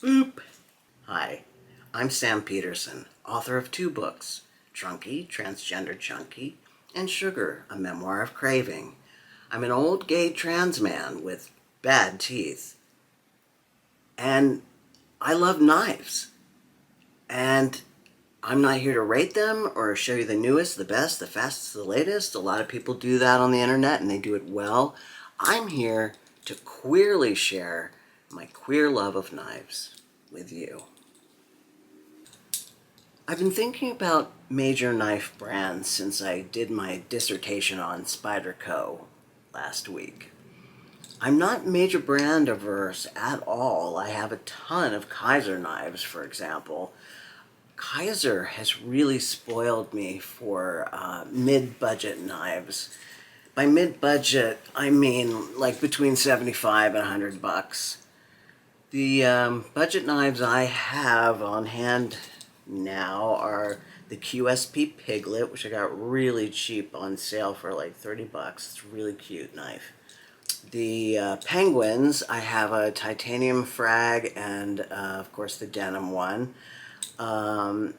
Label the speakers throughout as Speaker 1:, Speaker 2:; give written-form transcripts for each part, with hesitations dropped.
Speaker 1: Boop. Hi, I'm Sam Peterson, author of 2 books, Drunky, Transgender Junkie, and Sugar, a Memoir of Craving. I'm an old gay trans man with bad teeth, and I love knives. And I'm not here to rate them or show you the newest, the best, the fastest, the latest. A lot of people do that on the internet and they do it well. I'm here to queerly share my queer love of knives with you. I've been thinking about major knife brands since I did my dissertation on Spyderco last week. I'm not major brand averse at all. I have a ton of Kaiser knives, for example. Kaiser has really spoiled me for mid-budget knives. By mid-budget, I mean like between 75 and $100. The budget knives I have on hand now are the QSP Piglet, which I got really cheap on sale for like $30. It's a really cute knife. The Penguins, I have a titanium frag and of course the denim one. A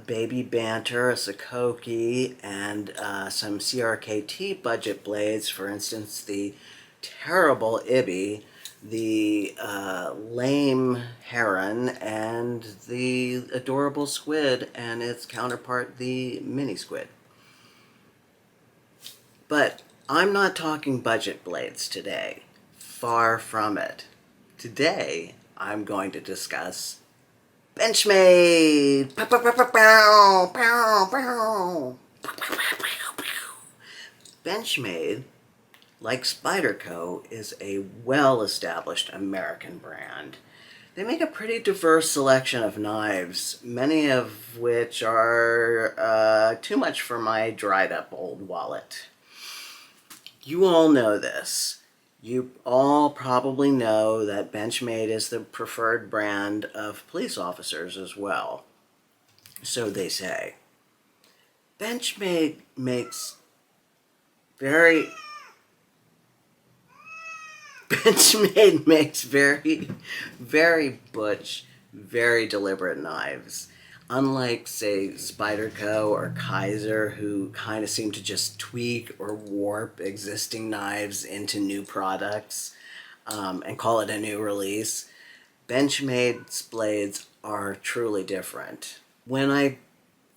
Speaker 1: Baby Banter, a Sakoki, and some CRKT budget blades, for instance the terrible Ibby, the lame Heron, and the adorable Squid and its counterpart, the Mini Squid. But I'm not talking budget blades today. Far from it. Today, I'm going to discuss Benchmade! Pow, pow, pow, pow, pow, pow, pow. Benchmade, like Spyderco, is a well-established American brand. They make a pretty diverse selection of knives, many of which are too much for my dried-up old wallet. You all know this. You all probably know that Benchmade is the preferred brand of police officers as well. So they say. Benchmade makes very butch, very deliberate knives. Unlike, say, Spyderco or Kaiser, who kind of seem to just tweak or warp existing knives into new products and call it a new release, Benchmade's blades are truly different. When I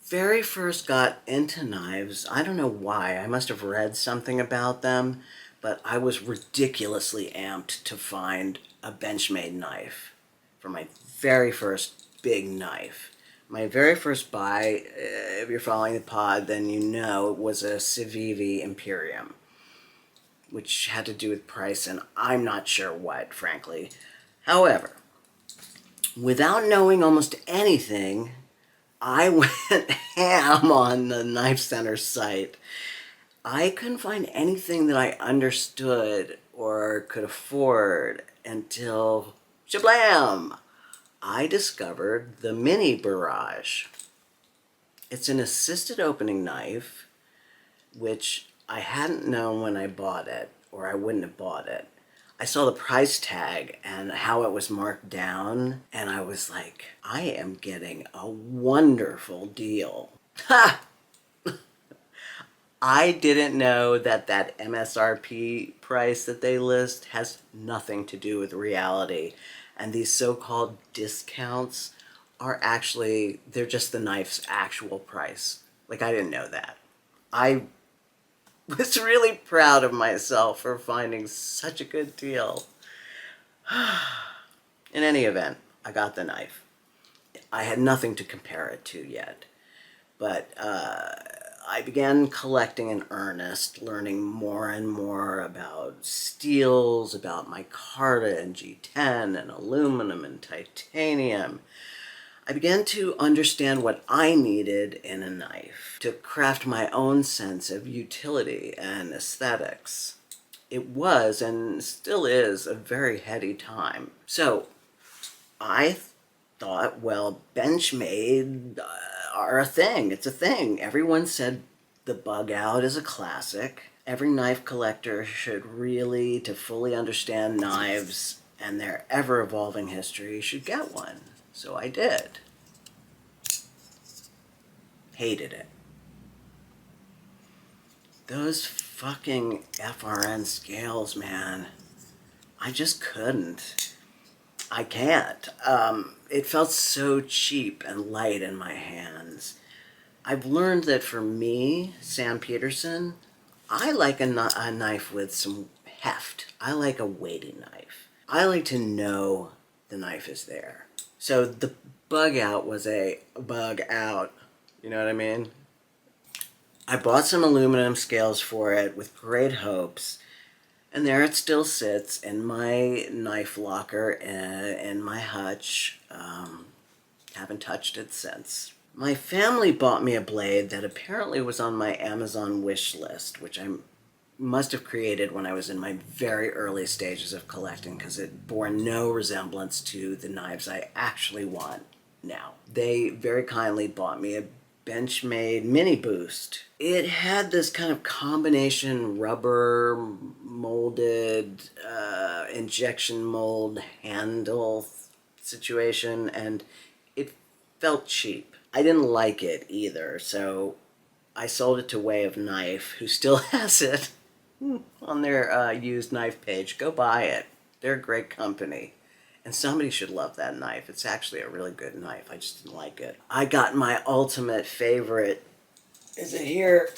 Speaker 1: very first got into knives, I don't know why, I must have read something about them, but I was ridiculously amped to find a Benchmade knife for my very first big knife. My very first buy, if you're following the pod, then you know it was a Civivi Imperium, which had to do with price, and I'm not sure what, frankly. However, without knowing almost anything, I went ham on the Knife Center site. I couldn't find anything that I understood or could afford until shablam! I discovered the Mini Barrage. It's an assisted opening knife, which I hadn't known when I bought it, or I wouldn't have bought it. I saw the price tag and how it was marked down, and I was like, I am getting a wonderful deal. Ha! I didn't know that that MSRP price that they list has nothing to do with reality. And these so-called discounts are actually, they're just the knife's actual price. Like, I didn't know that. I was really proud of myself for finding such a good deal. In any event, I got the knife. I had nothing to compare it to yet. But I began collecting in earnest, learning more and more about steels, about micarta and G10 and aluminum and titanium. I began to understand what I needed in a knife to craft my own sense of utility and aesthetics. It was and still is a very heady time. So I thought, well, Benchmade are a thing. It's a thing. Everyone said the Bugout is a classic. Every knife collector should really, to fully understand knives and their ever-evolving history should get one. So I did. Hated it. Those fucking FRN scales, man. I just couldn't. I can't. It felt so cheap and light in my hands. I've learned that for me, Sam Peterson, I like a knife with some heft. I like a weighty knife. I like to know the knife is there. So the Bugout was a bug out. You know what I mean? I bought some aluminum scales for it with great hopes. And there it still sits in my knife locker in my hutch. Haven't touched it since. My family bought me a blade that apparently was on my Amazon wish list, which I must have created when I was in my very early stages of collecting, because it bore no resemblance to the knives I actually want now. They very kindly bought me a Benchmade Mini Boost. It had this kind of combination rubber molded injection mold handle situation, and it felt cheap. I didn't like it either, so I sold it to Way of Knife, who still has it on their used knife page. Go buy it. They're a great company. And somebody should love that knife. It's actually a really good knife. I just didn't like it. I got my ultimate favorite. Is it here?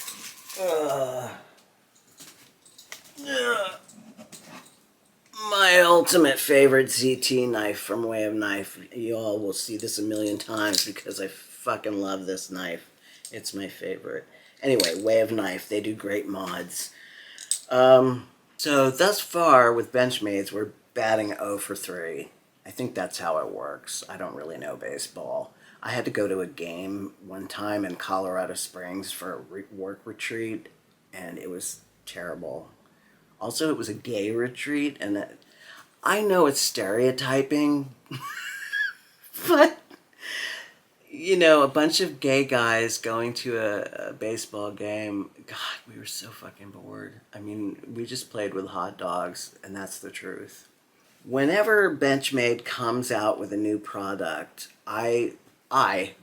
Speaker 1: My ultimate favorite ZT knife from Way of Knife. You all will see this a million times because I fucking love this knife. It's my favorite. Anyway, Way of Knife. They do great mods. So thus far with Benchmades, we're batting 0 for 3. I think that's how it works. I don't really know baseball. I had to go to a game one time in Colorado Springs for a work retreat, and it was terrible. Also, it was a gay retreat, and I know it's stereotyping, but, you know, a bunch of gay guys going to a baseball game, God, we were so fucking bored. I mean, we just played with hot dogs, and that's the truth. Whenever Benchmade comes out with a new product, I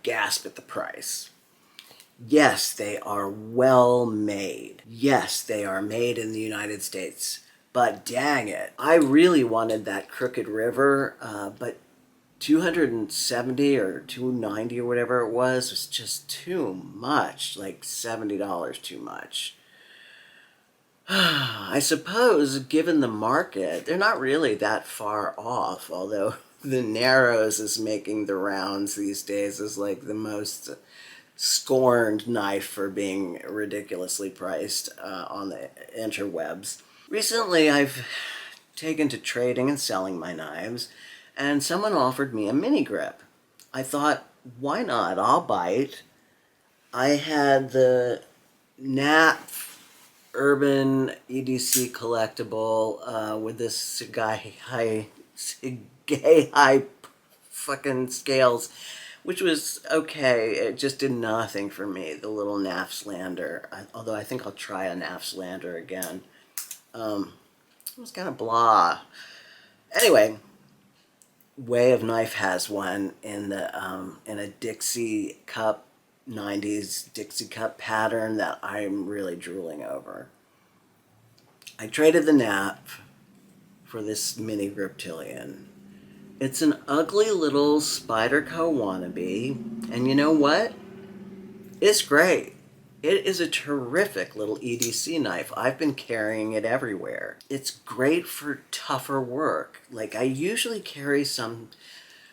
Speaker 1: gasp at the price. Yes, they are well made. Yes, they are made in the United States. But dang it, I really wanted that Crooked River, but $270 or $290 or whatever it was just too much, like $70 too much. I suppose, given the market, they're not really that far off, although the Narrows is making the rounds these days as like the most scorned knife for being ridiculously priced on the interwebs. Recently, I've taken to trading and selling my knives, and someone offered me a mini grip. I thought, why not? I'll bite. I had the Nap Urban EDC collectible with this Segai high fucking scales, which was okay. It just did nothing for me, the little Nafslander. Although I think I'll try a Nafslander again. It was kind of blah. Anyway, Way of Knife has one in a Dixie cup, 90s Dixie cup pattern that I'm really drooling over. I traded the Nap for this mini Griptilian. It's an ugly little Spyderco wannabe, and you know what? It's great. It is a terrific little EDC knife. I've been carrying it everywhere. It's great for tougher work. Like, I usually carry some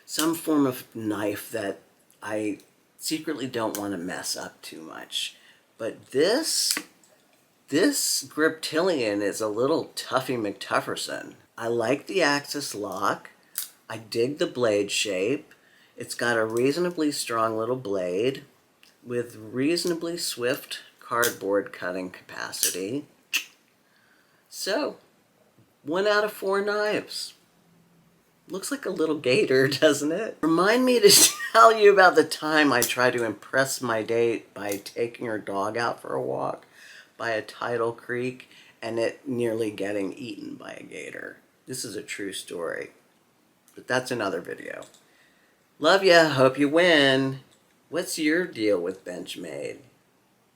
Speaker 1: form of knife that I secretly don't want to mess up too much. But this Griptilian is a little Tuffy McTufferson. I like the axis lock. I dig the blade shape. It's got a reasonably strong little blade with reasonably swift cardboard cutting capacity. So, 1 out of 4 knives. Looks like a little gator, doesn't it? Remind me to tell you about the time I tried to impress my date by taking her dog out for a walk by a tidal creek and it nearly getting eaten by a gator. This is a true story. But that's another video. Love ya. Hope you win. What's your deal with Benchmade?